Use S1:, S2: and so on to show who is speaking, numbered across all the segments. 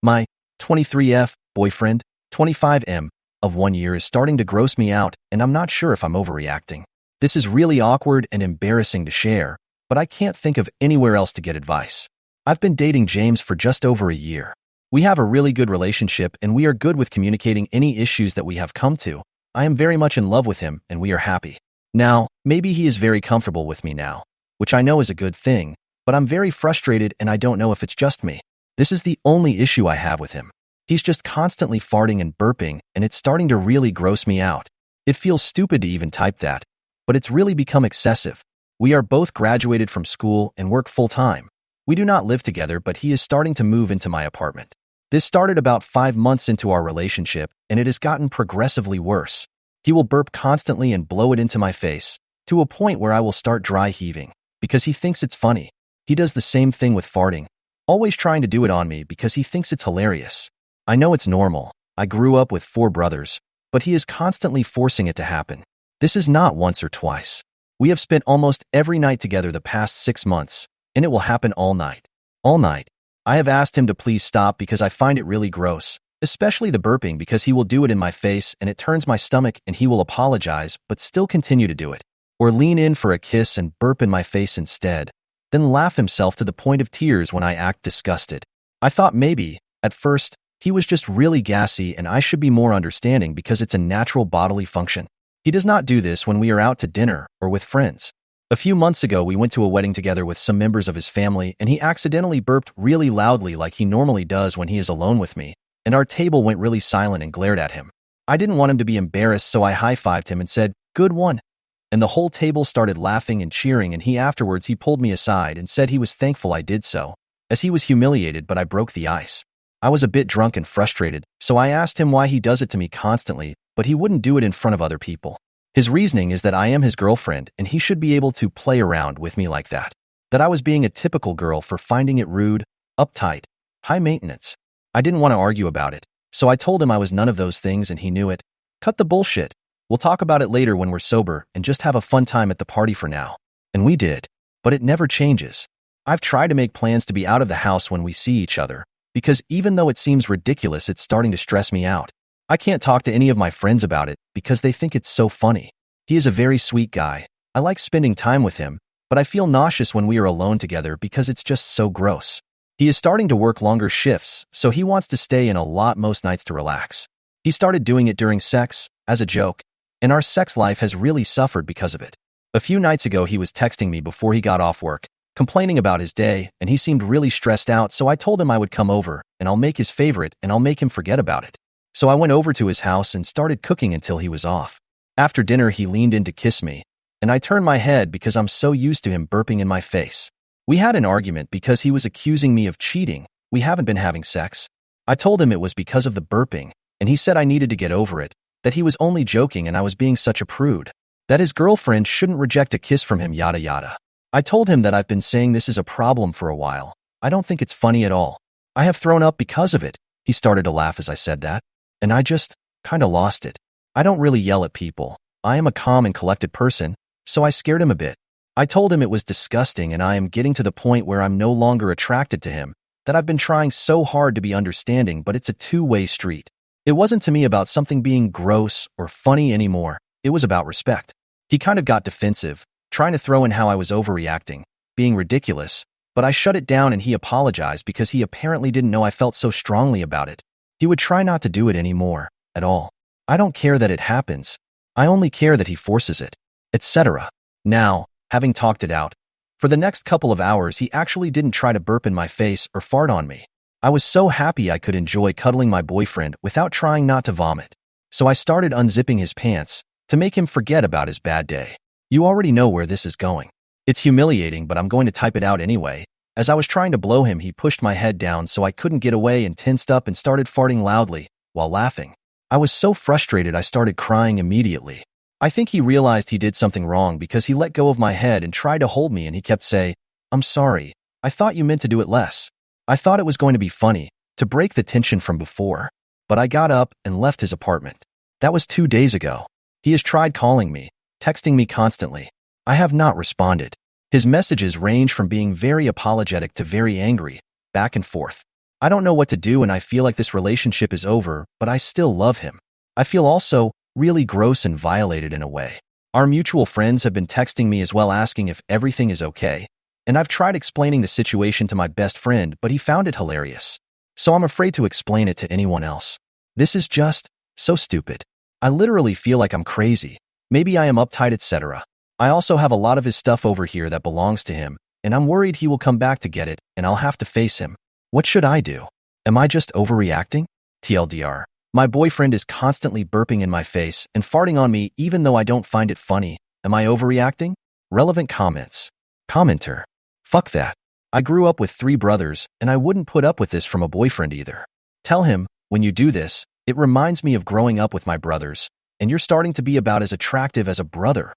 S1: My 23F boyfriend, 25M, of 1 year is starting to gross me out, and I'm not sure if I'm overreacting. This is really awkward and embarrassing to share, but I can't think of anywhere else to get advice. I've been dating James for just over a year. We have a really good relationship, and we are good with communicating any issues that we have come to. I am very much in love with him, and we are happy. Now, maybe he is very comfortable with me now, which I know is a good thing, but I'm very frustrated and I don't know if it's just me. This is the only issue I have with him. He's just constantly farting and burping, and it's starting to really gross me out. It feels stupid to even type that, but it's really become excessive. We are both graduated from school and work full-time. We do not live together, but he is starting to move into my apartment. This started about 5 months into our relationship, and it has gotten progressively worse. He will burp constantly and blow it into my face, to a point where I will start dry heaving, because he thinks it's funny. He does the same thing with farting, always trying to do it on me because he thinks it's hilarious. I know it's normal. I grew up with 4 brothers, but he is constantly forcing it to happen. This is not once or twice. We have spent almost every night together the past 6 months, and it will happen all night. All night. I have asked him to please stop because I find it really gross, especially the burping, because he will do it in my face and it turns my stomach, and he will apologize but still continue to do it. Or lean in for a kiss and burp in my face instead, then laugh himself to the point of tears when I act disgusted. I thought maybe, at first, he was just really gassy and I should be more understanding because it's a natural bodily function. He does not do this when we are out to dinner or with friends. A few months ago, we went to a wedding together with some members of his family, and he accidentally burped really loudly like he normally does when he is alone with me, and our table went really silent and glared at him. I didn't want him to be embarrassed, so I high-fived him and said, "Good one." And the whole table started laughing and cheering, and afterwards he pulled me aside and said he was thankful I did so, as he was humiliated, but I broke the ice. I was a bit drunk and frustrated, so I asked him why he does it to me constantly, but he wouldn't do it in front of other people. His reasoning is that I am his girlfriend and he should be able to play around with me like that. That I was being a typical girl for finding it rude, uptight, high maintenance. I didn't want to argue about it, so I told him I was none of those things and he knew it. Cut the bullshit. We'll talk about it later when we're sober and just have a fun time at the party for now. And we did. But it never changes. I've tried to make plans to be out of the house when we see each other, because even though it seems ridiculous, it's starting to stress me out. I can't talk to any of my friends about it because they think it's so funny. He is a very sweet guy. I like spending time with him, but I feel nauseous when we are alone together because it's just so gross. He is starting to work longer shifts, so he wants to stay in a lot most nights to relax. He started doing it during sex, as a joke, and our sex life has really suffered because of it. A few nights ago, he was texting me before he got off work, complaining about his day, and he seemed really stressed out, so I told him I would come over, and I'll make his favorite, and I'll make him forget about it. So I went over to his house and started cooking until he was off. After dinner, he leaned in to kiss me, and I turned my head because I'm so used to him burping in my face. We had an argument because he was accusing me of cheating. We haven't been having sex. I told him it was because of the burping, and he said I needed to get over it, that he was only joking and I was being such a prude, that his girlfriend shouldn't reject a kiss from him, yada yada. I told him that I've been saying this is a problem for a while. I don't think it's funny at all. I have thrown up because of it. He started to laugh as I said that, and I just kinda lost it. I don't really yell at people. I am a calm and collected person, so I scared him a bit. I told him it was disgusting and I am getting to the point where I'm no longer attracted to him, that I've been trying so hard to be understanding, but it's a two-way street. It wasn't to me about something being gross or funny anymore. It was about respect. He kind of got defensive, trying to throw in how I was overreacting, being ridiculous, but I shut it down and he apologized because he apparently didn't know I felt so strongly about it. He would try not to do it anymore, at all. I don't care that it happens. I only care that he forces it, etc. Now, having talked it out, for the next couple of hours he actually didn't try to burp in my face or fart on me. I was so happy I could enjoy cuddling my boyfriend without trying not to vomit. So I started unzipping his pants to make him forget about his bad day. You already know where this is going. It's humiliating, but I'm going to type it out anyway. As I was trying to blow him, he pushed my head down so I couldn't get away and tensed up and started farting loudly while laughing. I was so frustrated I started crying immediately. I think he realized he did something wrong because he let go of my head and tried to hold me, and he kept saying, "I'm sorry. I thought you meant to do it less. I thought it was going to be funny, to break the tension from before." But I got up and left his apartment. That was 2 days ago. He has tried calling me, texting me constantly. I have not responded. His messages range from being very apologetic to very angry, back and forth. I don't know what to do and I feel like this relationship is over, but I still love him. I feel also really gross and violated in a way. Our mutual friends have been texting me as well asking if everything is okay, and I've tried explaining the situation to my best friend, but he found it hilarious. So I'm afraid to explain it to anyone else. This is just so stupid. I literally feel like I'm crazy. Maybe I am uptight, etc. I also have a lot of his stuff over here that belongs to him, and I'm worried he will come back to get it, and I'll have to face him. What should I do? Am I just overreacting? TLDR. My boyfriend is constantly burping in my face and farting on me even though I don't find it funny. Am I overreacting? Relevant comments. Commenter. Fuck that. I grew up with 3 brothers, and I wouldn't put up with this from a boyfriend either. Tell him, when you do this, it reminds me of growing up with my brothers, and you're starting to be about as attractive as a brother.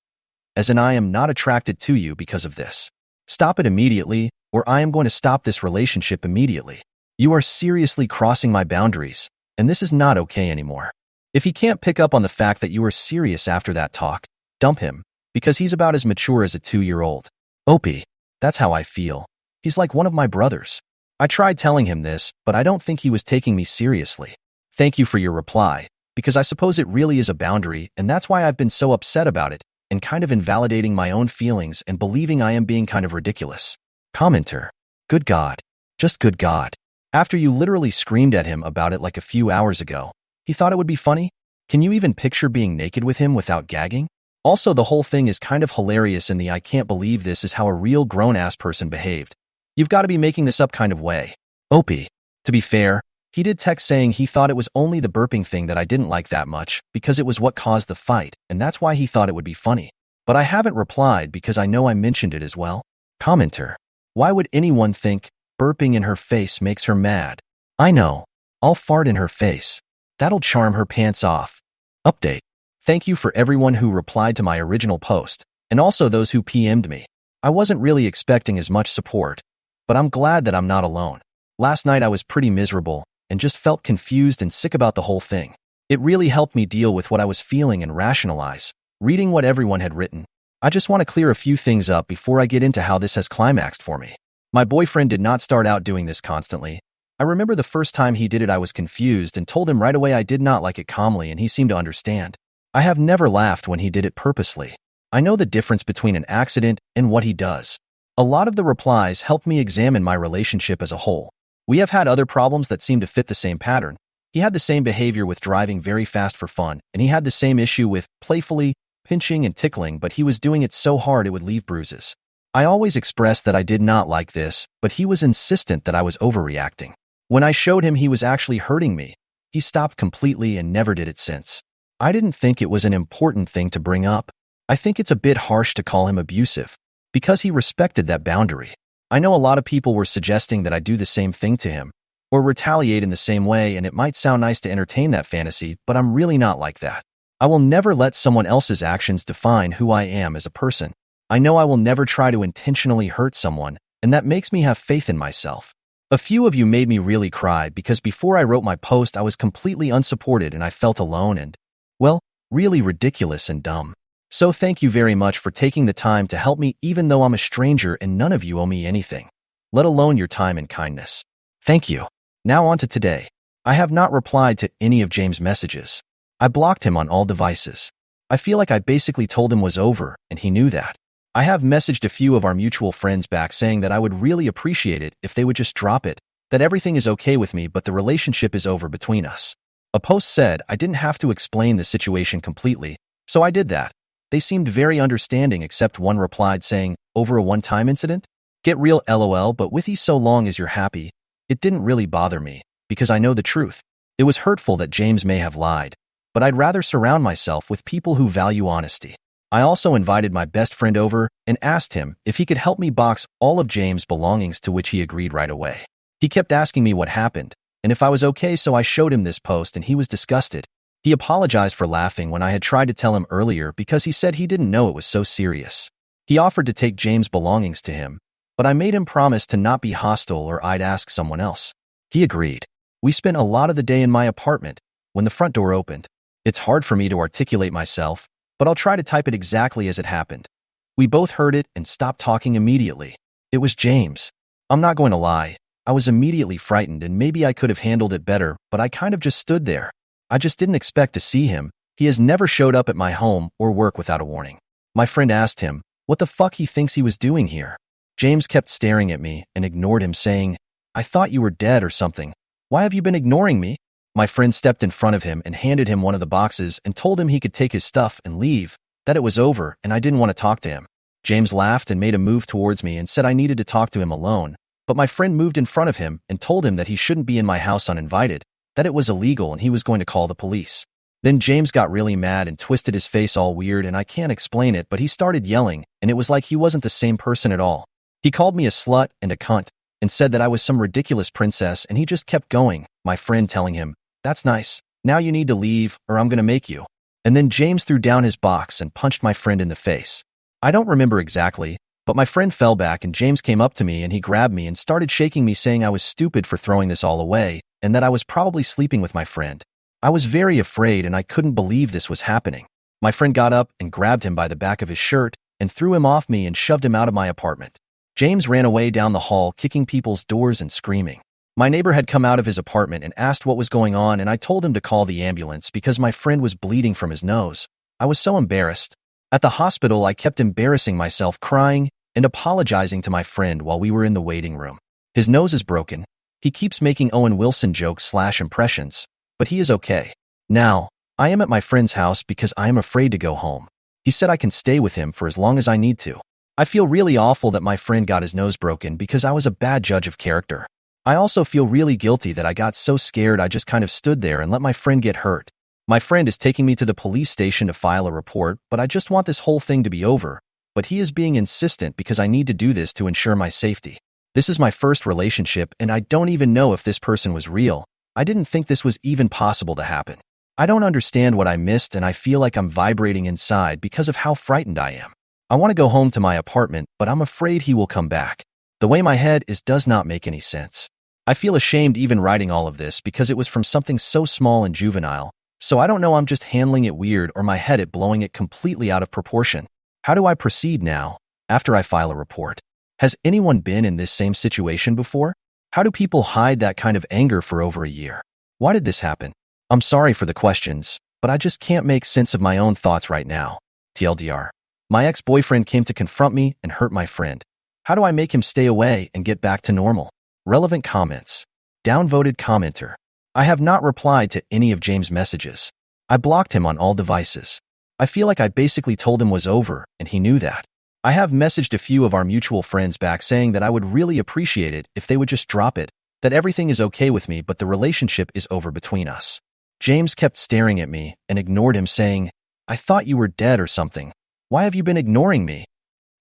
S1: As in I am not attracted to you because of this. Stop it immediately, or I am going to stop this relationship immediately. You are seriously crossing my boundaries, and this is not okay anymore. If he can't pick up on the fact that you are serious after that talk, dump him, because he's about as mature as a 2-year-old. Opie, that's how I feel. He's like one of my brothers. I tried telling him this, but I don't think he was taking me seriously. Thank you for your reply, because I suppose it really is a boundary, and that's why I've been so upset about it, and kind of invalidating my own feelings and believing I am being kind of ridiculous. Commenter. Good God. Just good God. After you literally screamed at him about it like a few hours ago, he thought it would be funny? Can you even picture being naked with him without gagging? Also, the whole thing is kind of hilarious in the I can't believe this is how a real grown-ass person behaved. You've got to be making this up kind of way. Opie. To be fair, he did text saying he thought it was only the burping thing that I didn't like that much because it was what caused the fight, and that's why he thought it would be funny. But I haven't replied because I know I mentioned it as well. Commenter. Why would anyone think burping in her face makes her mad? I know. I'll fart in her face. That'll charm her pants off. Update. Thank you for everyone who replied to my original post, and also those who PM'd me. I wasn't really expecting as much support, but I'm glad that I'm not alone. Last night I was pretty miserable and just felt confused and sick about the whole thing. It really helped me deal with what I was feeling and rationalize, reading what everyone had written. I just want to clear a few things up before I get into how this has climaxed for me. My boyfriend did not start out doing this constantly. I remember the first time he did it I was confused and told him right away I did not like it calmly, and he seemed to understand. I have never laughed when he did it purposely. I know the difference between an accident and what he does. A lot of the replies helped me examine my relationship as a whole. We have had other problems that seem to fit the same pattern. He had the same behavior with driving very fast for fun, and he had the same issue with playfully pinching and tickling, but he was doing it so hard it would leave bruises. I always expressed that I did not like this, but he was insistent that I was overreacting. When I showed him he was actually hurting me, he stopped completely and never did it since. I didn't think it was an important thing to bring up. I think it's a bit harsh to call him abusive, because he respected that boundary. I know a lot of people were suggesting that I do the same thing to him, or retaliate in the same way, and it might sound nice to entertain that fantasy, but I'm really not like that. I will never let someone else's actions define who I am as a person. I know I will never try to intentionally hurt someone, and that makes me have faith in myself. A few of you made me really cry because before I wrote my post I was completely unsupported and I felt alone and, well, really ridiculous and dumb. So thank you very much for taking the time to help me even though I'm a stranger and none of you owe me anything, let alone your time and kindness. Thank you. Now on to today. I have not replied to any of James' messages. I blocked him on all devices. I feel like I basically told him was over and he knew that. I have messaged a few of our mutual friends back saying that I would really appreciate it if they would just drop it, that everything is okay with me but the relationship is over between us. A post said I didn't have to explain the situation completely, so I did that. They seemed very understanding except one replied saying, over a one-time incident? Get real LOL, but with you so long as you're happy. It didn't really bother me, because I know the truth. It was hurtful that James may have lied, but I'd rather surround myself with people who value honesty. I also invited my best friend over and asked him if he could help me box all of James' belongings, to which he agreed right away. He kept asking me what happened, and if I was okay, so I showed him this post and he was disgusted. He apologized for laughing when I had tried to tell him earlier because he said he didn't know it was so serious. He offered to take James' belongings to him, but I made him promise to not be hostile or I'd ask someone else. He agreed. We spent a lot of the day in my apartment when the front door opened. It's hard for me to articulate myself, but I'll try to type it exactly as it happened. We both heard it and stopped talking immediately. It was James. I'm not going to lie. I was immediately frightened and maybe I could have handled it better, but I kind of just stood there. I just didn't expect to see him. He has never showed up at my home or work without a warning. My friend asked him what the fuck he thinks he was doing here. James kept staring at me and ignored him, saying, "I thought you were dead or something. Why have you been ignoring me?" My friend stepped in front of him and handed him one of the boxes and told him he could take his stuff and leave, that it was over and I didn't want to talk to him. James laughed and made a move towards me and said I needed to talk to him alone, but my friend moved in front of him and told him that he shouldn't be in my house uninvited, that it was illegal and he was going to call the police. Then James got really mad and twisted his face all weird, and I can't explain it, but he started yelling, and it was like he wasn't the same person at all. He called me a slut and a cunt and said that I was some ridiculous princess, and he just kept going, my friend telling him, "That's nice. Now you need to leave or I'm going to make you." And then James threw down his box and punched my friend in the face. I don't remember exactly, but my friend fell back and James came up to me and he grabbed me and started shaking me, saying I was stupid for throwing this all away and that I was probably sleeping with my friend. I was very afraid and I couldn't believe this was happening. My friend got up and grabbed him by the back of his shirt and threw him off me and shoved him out of my apartment. James ran away down the hall, kicking people's doors and screaming. My neighbor had come out of his apartment and asked what was going on, and I told him to call the ambulance because my friend was bleeding from his nose. I was so embarrassed. At the hospital, I kept embarrassing myself, crying and apologizing to my friend while we were in the waiting room. His nose is broken. He keeps making Owen Wilson jokes/impressions, but he is okay. Now, I am at my friend's house because I am afraid to go home. He said I can stay with him for as long as I need to. I feel really awful that my friend got his nose broken because I was a bad judge of character. I also feel really guilty that I got so scared I just kind of stood there and let my friend get hurt. My friend is taking me to the police station to file a report, but I just want this whole thing to be over. But he is being insistent because I need to do this to ensure my safety. This is my first relationship and I don't even know if this person was real. I didn't think this was even possible to happen. I don't understand what I missed and I feel like I'm vibrating inside because of how frightened I am. I want to go home to my apartment, but I'm afraid he will come back. The way my head is does not make any sense. I feel ashamed even writing all of this because it was from something so small and juvenile, so I don't know, I'm just handling it weird or my head blowing it completely out of proportion. How do I proceed now, after I file a report? Has anyone been in this same situation before? How do people hide that kind of anger for over a year? Why did this happen? I'm sorry for the questions, but I just can't make sense of my own thoughts right now. TLDR. My ex-boyfriend came to confront me and hurt my friend. How do I make him stay away and get back to normal? Relevant comments. Downvoted commenter. I have not replied to any of James' messages. I blocked him on all devices. I feel like I basically told him was over, and he knew that. I have messaged a few of our mutual friends back saying that I would really appreciate it if they would just drop it, that everything is okay with me but the relationship is over between us. James kept staring at me and ignored him, saying, "I thought you were dead or something. Why have you been ignoring me?"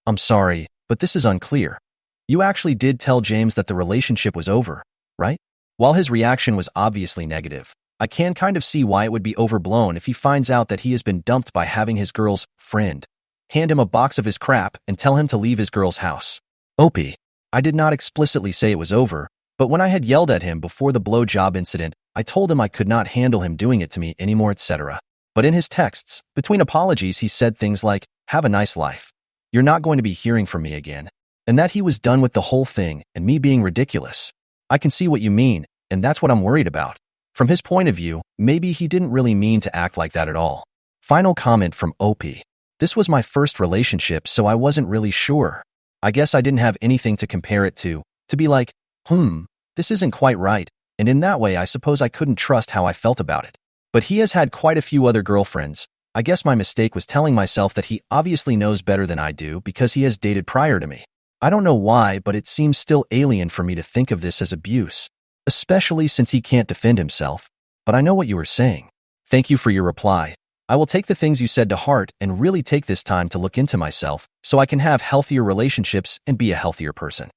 S1: I'm sorry, but this is unclear. You actually did tell James that the relationship was over, right? While his reaction was obviously negative, I can kind of see why it would be overblown if he finds out that he has been dumped by having his girl's friend hand him a box of his crap and tell him to leave his girl's house. OP. I did not explicitly say it was over, but when I had yelled at him before the blowjob incident, I told him I could not handle him doing it to me anymore, etc. But in his texts, between apologies, he said things like, "Have a nice life. You're not going to be hearing from me again." And that he was done with the whole thing and me being ridiculous. I can see what you mean, and that's what I'm worried about. From his point of view, maybe he didn't really mean to act like that at all. Final comment from OP. This was my first relationship, so I wasn't really sure. I guess I didn't have anything to compare it to be like, this isn't quite right, and in that way I suppose I couldn't trust how I felt about it. But he has had quite a few other girlfriends. I guess my mistake was telling myself that he obviously knows better than I do because he has dated prior to me. I don't know why, but it seems still alien for me to think of this as abuse, especially since he can't defend himself. But I know what you were saying. Thank you for your reply. I will take the things you said to heart and really take this time to look into myself so I can have healthier relationships and be a healthier person.